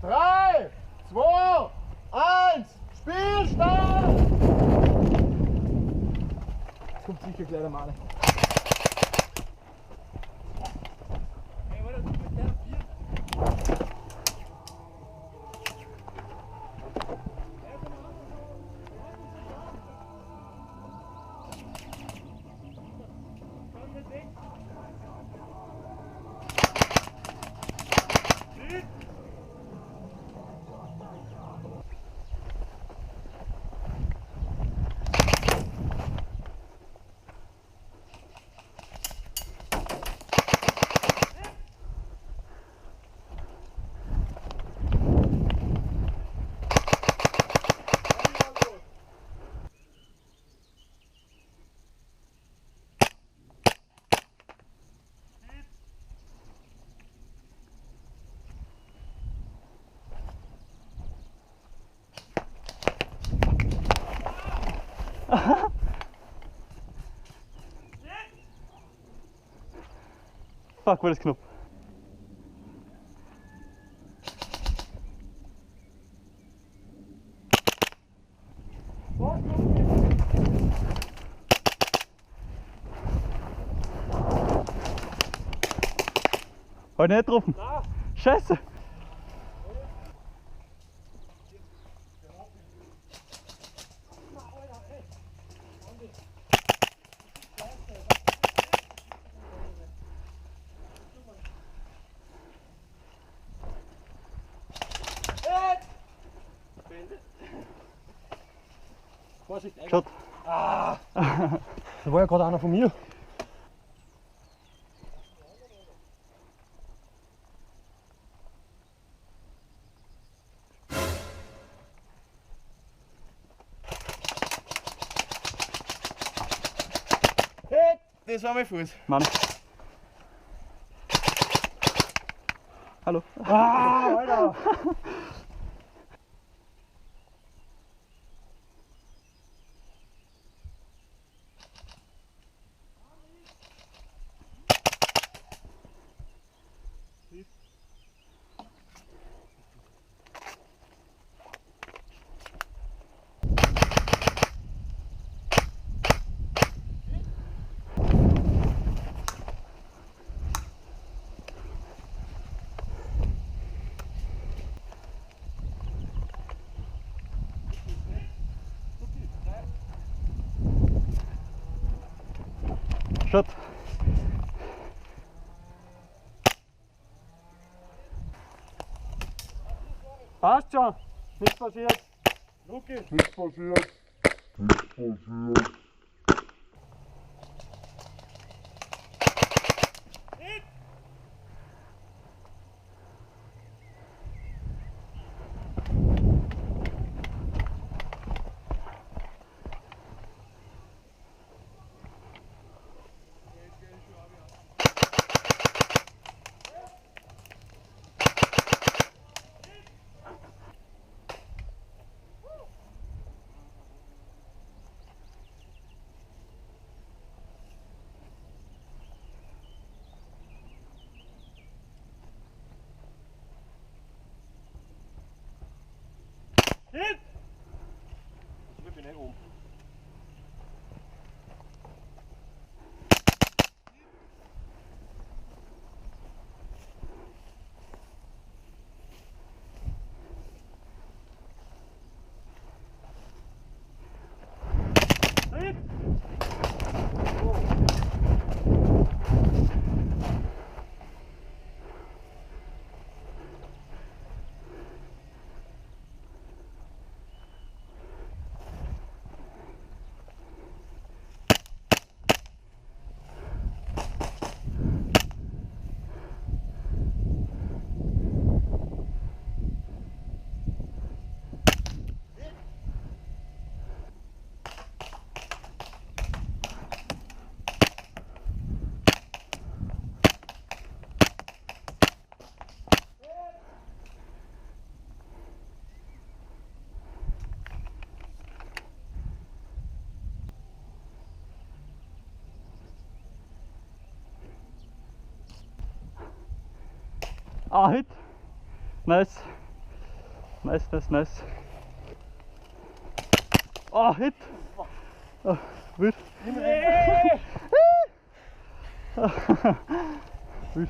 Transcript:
3, 2, 1, Spielstart! Jetzt kommt sicher gleich der Mane. Fuck, war das knapp. Hat nicht getroffen. Nein. Scheiße. Vorsicht, Schaut. Ah! Da war ja gerade einer von mir. Hey, das war mein Fuß. Mann. Hallo. Ah, Alter! Schaut. Passt schon! Nichts passiert! Luki, nichts passiert. Nichts passiert. Hin! Ich bin nicht oben. Hin! Ah, hit. Nice. Nice, nice, nice. Oh, hit! Oh, gut. Nee! Gut.